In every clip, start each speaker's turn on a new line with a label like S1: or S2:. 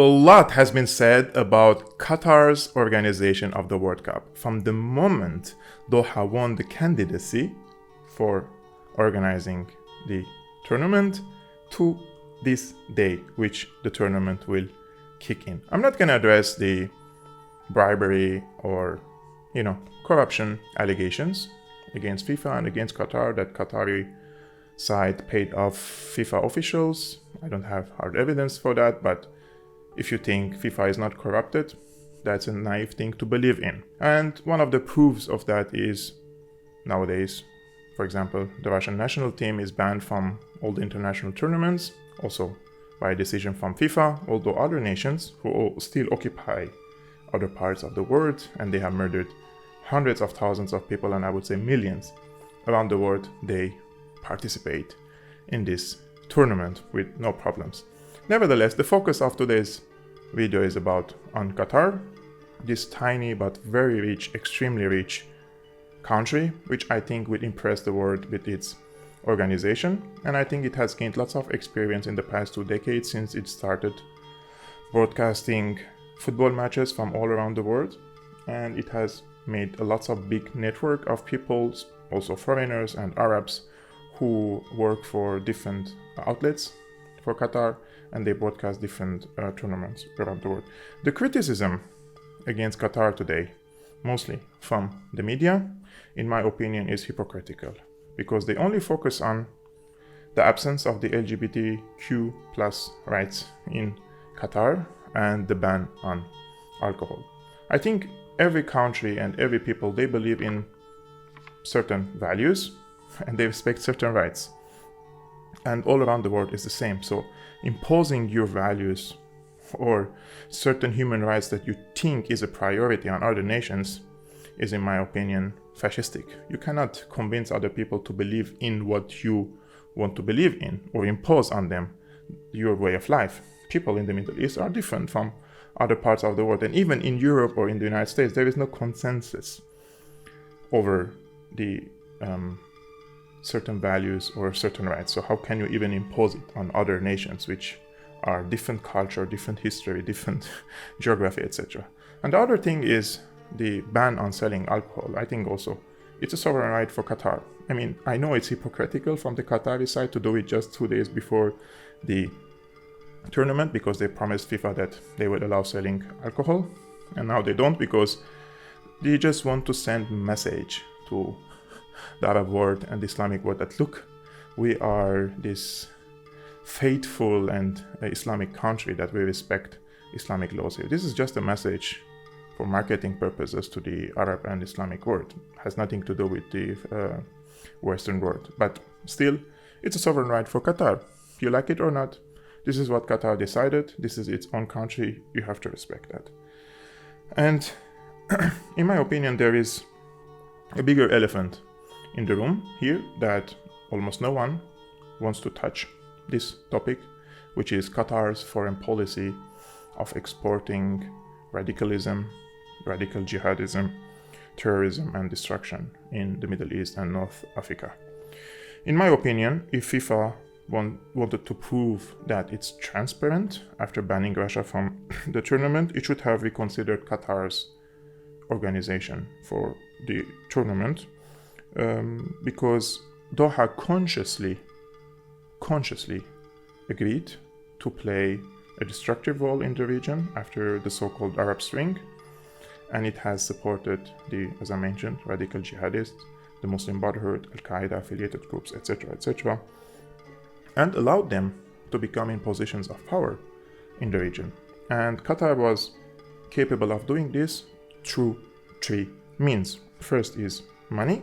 S1: A lot has been said about Qatar's organization of the World Cup. From the moment Doha won the candidacy for organizing the tournament to this day, which the tournament will kick in. I'm not going to address the bribery or, corruption allegations against FIFA and against Qatar that Qatari side paid off FIFA officials. I don't have hard evidence for that, but if you think FIFA is not corrupted, that's a naive thing to believe in. And one of the proofs of that is nowadays, for example, the Russian national team is banned from all the international tournaments, also by a decision from FIFA, although other nations who still occupy other parts of the world, and they have murdered hundreds of thousands of people, and I would say millions around the world, they participate in this tournament with no problems. Nevertheless, the focus of today's video is on Qatar, this tiny but very rich, extremely rich country, which I think will impress the world with its organization. And I think it has gained lots of experience in the past 2 decades since it started broadcasting football matches from all around the world. And it has made lots of big network of people, also foreigners and Arabs, who work for different outlets for Qatar, and they broadcast different tournaments around the world. The criticism against Qatar today, mostly from the media, in my opinion, is hypocritical, because they only focus on the absence of the LGBTQ plus rights in Qatar and the ban on alcohol. I think every country and every people, they believe in certain values and they respect certain rights. And all around the world is the same. So imposing your values or certain human rights that you think is a priority on other nations is, in my opinion, fascistic. You cannot convince other people to believe in what you want to believe in or impose on them your way of life. People in the Middle East are different from other parts of the world. And even in Europe or in the United States, there is no consensus over the certain values or certain rights. So how can you even impose it on other nations which are different culture, different history, different geography, etc. And the other thing is the ban on selling alcohol. I think also it's a sovereign right for Qatar. I mean, I know it's hypocritical from the Qatari side to do it just 2 days before the tournament, because they promised FIFA that they will allow selling alcohol, and now they don't, because they just want to send message to the Arab world and the Islamic world that, look, we are this faithful and Islamic country, that we respect Islamic laws here. This is just a message for marketing purposes to the Arab and Islamic world. It has nothing to do with the Western world. But still, it's a sovereign right for Qatar. You like it or not, this is what Qatar decided. This is its own country. You have to respect that. And in my opinion, there is a bigger elephant in the room here that almost no one wants to touch this topic, which is Qatar's foreign policy of exporting radicalism, radical jihadism, terrorism, and destruction in the Middle East and North Africa. In my opinion, if FIFA wanted to prove that it's transparent after banning Russia from the tournament, it should have reconsidered Qatar's organization for the tournament, because Doha consciously agreed to play a destructive role in the region after the so-called Arab Spring, and it has supported as I mentioned, radical jihadists, the Muslim Brotherhood, Al-Qaeda affiliated groups, etc., and allowed them to become in positions of power in the region. And Qatar was capable of doing this through 3 means. First is money,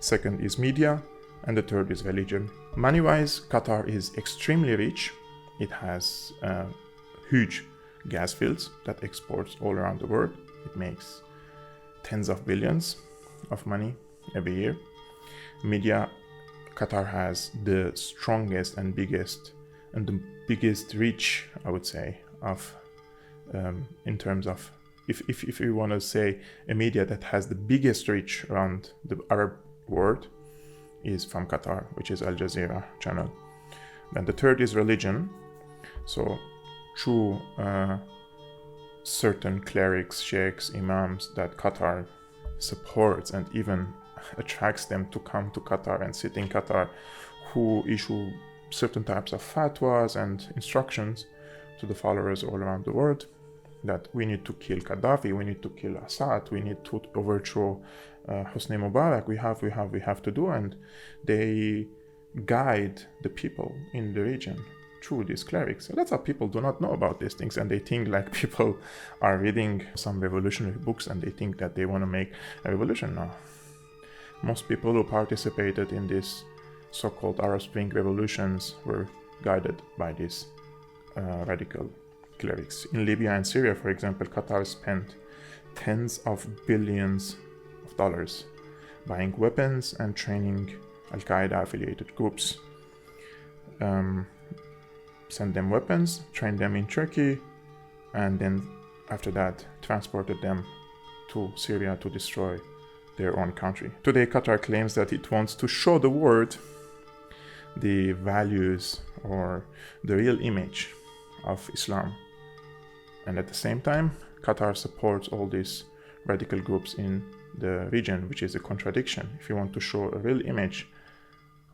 S1: second is media, and the third is religion. Money-wise, Qatar is extremely rich. It has huge gas fields that exports all around the world. It makes tens of billions of money every year. Media, Qatar has the strongest and biggest reach, I would say, of in terms of if you want to say a media that has the biggest reach around the Arab world is from Qatar, which is Al Jazeera channel. Then the third is religion. So through certain clerics, sheikhs, imams that Qatar supports and even attracts them to come to Qatar and sit in Qatar, who issue certain types of fatwas and instructions to the followers all around the world that we need to kill Gaddafi, we need to kill Assad, we need to overthrow Hosni Mubarak, we have to do, and they guide the people in the region through these clerics. Lots of people do not know about these things, and they think like people are reading some revolutionary books and they think that they want to make a revolution now. Most people who participated in these so-called Arab Spring revolutions were guided by these radical clerics. In Libya and Syria, for example, Qatar spent tens of billions of dollars buying weapons and training Al-Qaeda affiliated groups. Send them weapons, train them in Turkey, and then after that transported them to Syria to destroy their own country. Today, Qatar claims that it wants to show the world the values or the real image of Islam. And at the same time, Qatar supports all these radical groups in the region, which is a contradiction. If you want to show a real image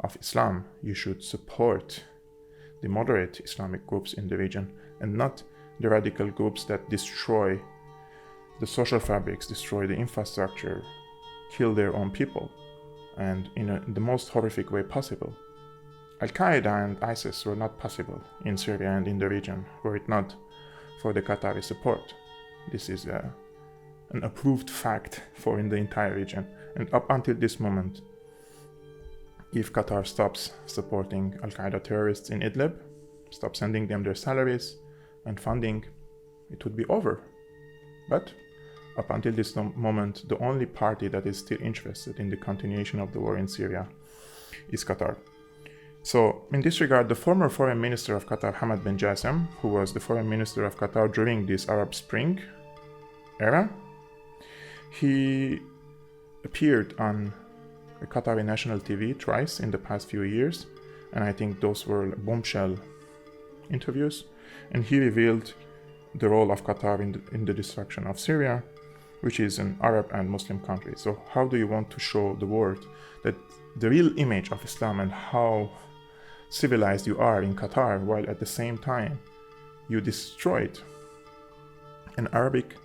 S1: of Islam, you should support the moderate Islamic groups in the region and not the radical groups that destroy the social fabrics, destroy the infrastructure, kill their own people, and in the most horrific way possible. Al-Qaeda and ISIS were not possible in Syria and in the region were it not for the Qatari support. This is an approved fact for in the entire region. And up until this moment, if Qatar stops supporting Al-Qaeda terrorists in Idlib, stop sending them their salaries and funding, it would be over. But up until this moment, the only party that is still interested in the continuation of the war in Syria is Qatar. So in this regard, the former foreign minister of Qatar, Hamad bin Jassim, who was the foreign minister of Qatar during this Arab Spring era, he appeared on the Qatari national TV twice in the past few years, and I think those were bombshell interviews, and he revealed the role of Qatar in the destruction of Syria, which is an Arab and Muslim country. So how do you want to show the world that the real image of Islam and how civilized you are in Qatar, while at the same time you destroyed an Arabic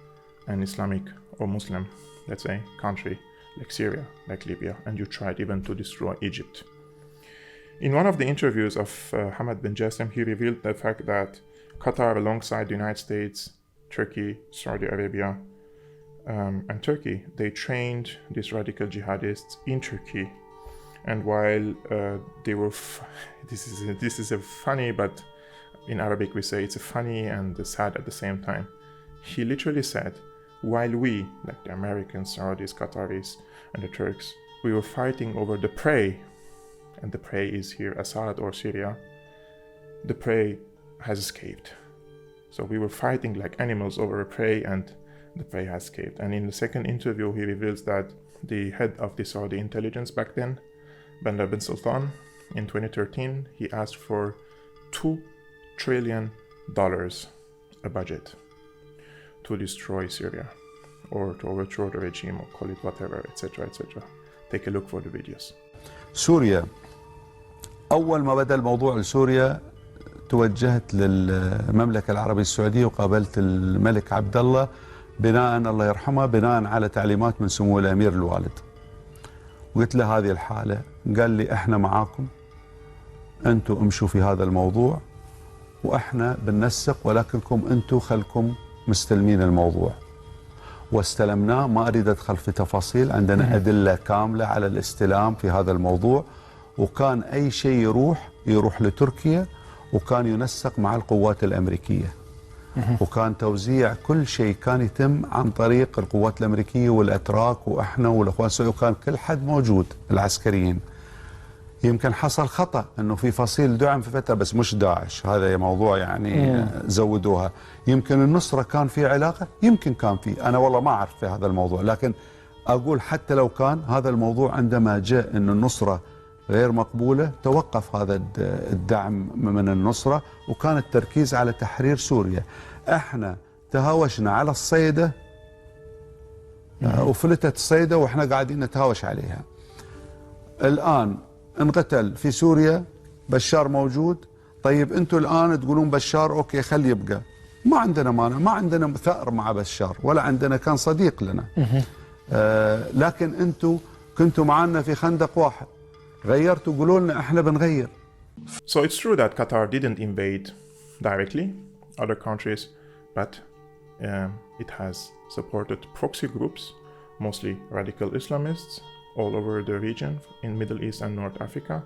S1: and Islamic or Muslim, let's say, country like Syria, like Libya, and you tried even to destroy Egypt. In one of the interviews of Hamad bin Jassim, he revealed the fact that Qatar, alongside the United States, Turkey, Saudi Arabia, and Turkey, they trained these radical jihadists in Turkey. And while they were, this is a funny, but in Arabic we say it's a funny and sad at the same time. He literally said, while we, like the Americans, Saudis, Qataris, and the Turks, we were fighting over the prey, and the prey is here Assad or Syria, the prey has escaped. So we were fighting like animals over a prey, and the prey has escaped. And in the second interview, he reveals that the head of the Saudi intelligence back then, Bandar bin Sultan, in 2013, he asked for $2 trillion a budget to destroy Syria or to overthrow the regime or call it whatever, etc., etc. Take a look for the videos.
S2: سوريا، أول ما بدأ الموضوع لسوريا توجهت للمملكة العربية السعودية وقابلت الملك عبد الله بناء، الله يرحمه، بناء على تعليمات من سمو الأمير الوالد. وقلت له هذه الحالة، قال لي احنا معاكم، انتم امشوا في هذا الموضوع واحنا بننسق، ولكنكم انتم خلكم مستلمين الموضوع. واستلمناه، ما اريد ادخل في تفاصيل، عندنا ادله كامله على الاستلام في هذا الموضوع، وكان اي شيء يروح لتركيا، وكان ينسق مع القوات الامريكيه. وكان توزيع كل شيء كان يتم عن طريق القوات الامريكيه والاتراك واحنا والاخوان السعوديين، وكان كل حد موجود العسكريين. يمكن حصل خطا انه في فصيل دعم في فتره، بس مش داعش، هذا موضوع يعني زودوها. يمكن النصره كان في علاقه، يمكن كان في، انا والله ما اعرف في هذا الموضوع، لكن اقول حتى لو كان هذا الموضوع عندما جاء انه النصره غير مقبوله، توقف هذا الدعم من النصره، وكان التركيز على تحرير سوريا. احنا تهاوشنا على الصيدة وفلتت الصيدة وإحنا قاعدين نتهاوش عليها. الآن انقتل في سوريا بشار موجود، طيب أنتم الآن تقولون بشار أوكي خلي يبقى، ما عندنا مانع، ما عندنا ثأر مع بشار ولا عندنا، كان صديق لنا. لكن أنتم كنتوا معنا في خندق واحد، غيرتوا قولوا لنا إحنا بنغير.
S1: So it's true that Qatar didn't invade directly other countries, but it has supported proxy groups, mostly radical Islamists, all over the region in Middle East and North Africa,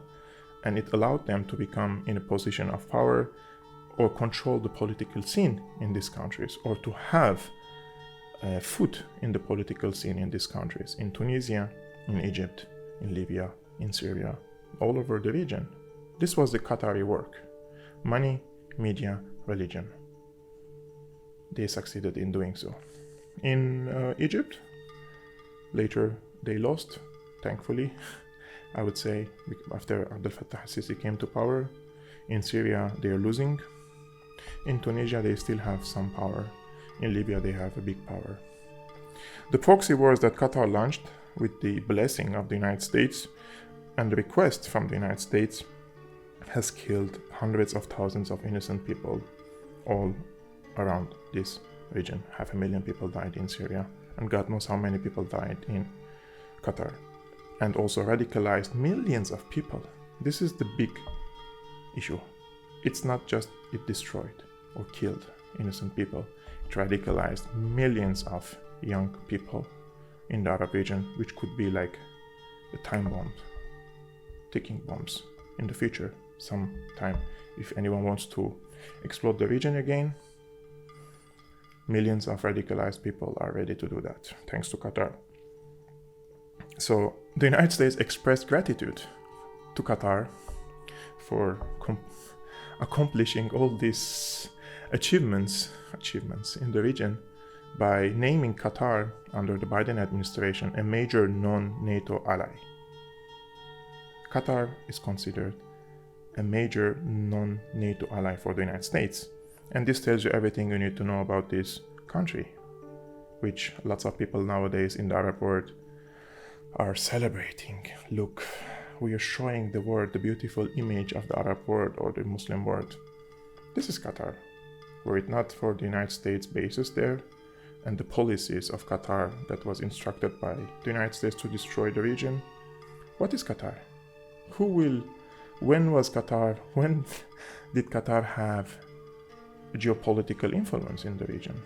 S1: and it allowed them to become in a position of power or control the political scene in these countries, or to have a foot in the political scene in these countries, in Tunisia, in Egypt, in Libya, in Syria, all over the region. This was the Qatari work. Money, media, religion. They succeeded in doing so. In Egypt, later they lost, thankfully, I would say, after Abdel Fattah al-Sisi came to power. In Syria, they are losing. In Tunisia, they still have some power. In Libya, they have a big power. The proxy wars that Qatar launched with the blessing of the United States and the request from the United States has killed hundreds of thousands of innocent people all around this region. 500,000 people died in Syria, and God knows how many people died in Qatar, and also radicalized millions of people. This is the big issue. It's not just it destroyed or killed innocent people, it radicalized millions of young people in the Arab region, which could be like a time bomb, ticking bombs in the future sometime. If anyone wants to explode the region again, millions of radicalized people are ready to do that, thanks to Qatar. So the United States expressed gratitude to Qatar for accomplishing all these achievements in the region by naming Qatar under the Biden administration a major non-NATO ally. Qatar is considered a major non-NATO ally for the United States. And this tells you everything you need to know about this country, which lots of people nowadays in the Arab world are celebrating. Look, we are showing the world the beautiful image of the Arab world or the Muslim world. This is Qatar. Were it not for the United States bases there and the policies of Qatar that was instructed by the United States to destroy the region, what is Qatar? When did Qatar have geopolitical influence in the region?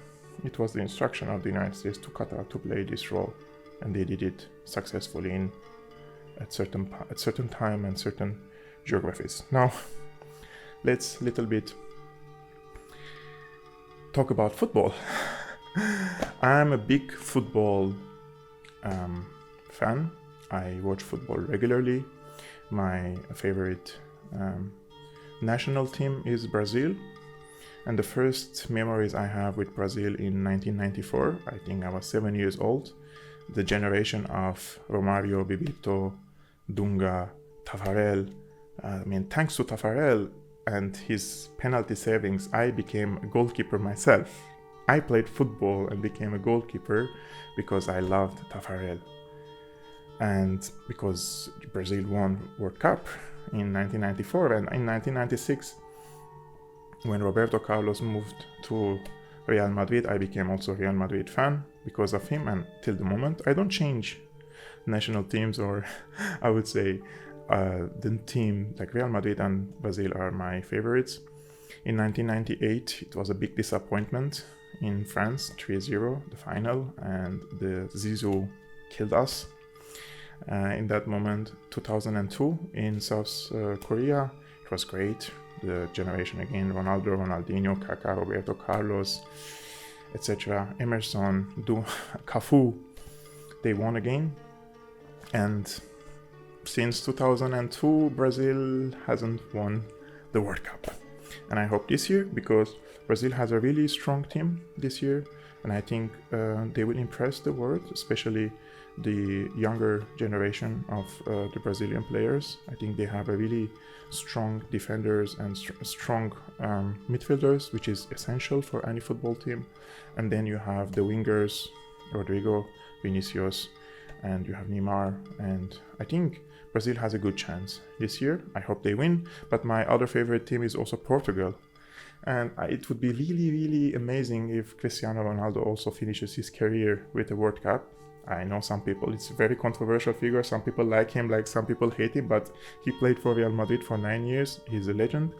S1: It was the instruction of the United States to Qatar to play this role, and they did it successfully at certain time and certain geographies. Now, let's little bit talk about football. I'm a big football fan. I watch football regularly. My favorite national team is Brazil. And the first memories I have with Brazil in 1994, I think I was 7 years old. The generation of Romário, Bebeto, Dunga, Tafarel. Thanks to Tafarel and his penalty savings, I became a goalkeeper myself. I played football and became a goalkeeper because I loved Tafarel. And because Brazil won World Cup in 1994, and in 1996, when Roberto Carlos moved to Real Madrid, I became also a Real Madrid fan because of him, and till the moment I don't change national teams, or I would say the team like Real Madrid and Brazil are my favorites. In 1998 it was a big disappointment in France, 3-0 the final, and the Zizou killed us. In that moment, 2002 in South Korea, it was great. The generation again, Ronaldo, Ronaldinho, Kaká, Roberto Carlos, etc. Emerson, Cafu, they won again. And since 2002, Brazil hasn't won the World Cup. And I hope this year, because Brazil has a really strong team this year, and I think they will impress the world, especially the younger generation of the Brazilian players. I think they have a really strong defenders and strong midfielders, which is essential for any football team. And then you have the wingers, Rodrigo, Vinicius, and you have Neymar. And I think Brazil has a good chance this year. I hope they win. But my other favorite team is also Portugal. And it would be really, really amazing if Cristiano Ronaldo also finishes his career with a World Cup. I know some people, it's a very controversial figure. Some people like him, like some people hate him, but he played for Real Madrid for 9 years. He's a legend.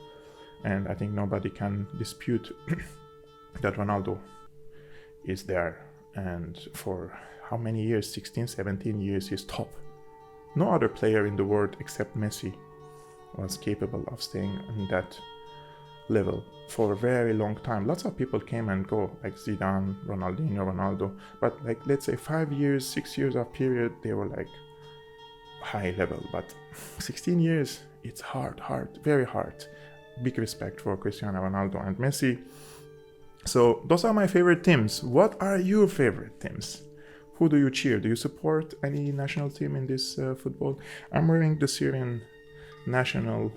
S1: And I think nobody can dispute that Ronaldo is there. And for how many years? 16, 17 years, he's top. No other player in the world except Messi was capable of staying on that level for a very long time. Lots of people came and go, like Zidane, Ronaldinho, Ronaldo, but like let's say 5 years, 6 years of period, they were like high level. But 16 years, it's hard, very hard. Big respect for Cristiano Ronaldo and Messi. So those are my favorite teams. What are your favorite teams? Who do you cheer? Do you support any national team in this football? I'm wearing the Syrian national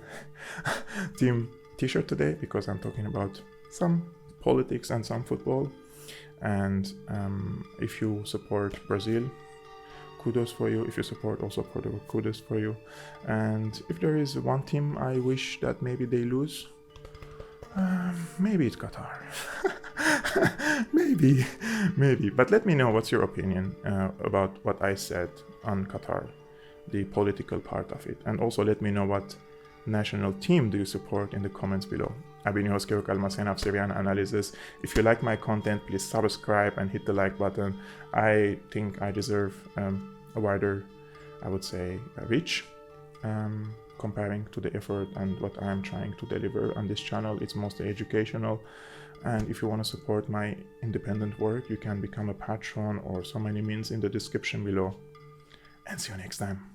S1: team t-shirt today because I'm talking about some politics and some football. And if you support Brazil, kudos for you. If you support also Portugal, kudos for you. And if there is one team I wish that maybe they lose, maybe it's Qatar. maybe. But let me know what's your opinion about what I said on Qatar, the political part of it. And also let me know what national team do you support in the comments below. I've been your host Geopolitical of Syriana Analysis. If you like my content, please subscribe and hit the like button. I think I deserve a wider, I would say, reach comparing to the effort and what I'm trying to deliver on this channel. It's mostly educational. And if you want to support my independent work, you can become a patron or so many means in the description below. And see you next time.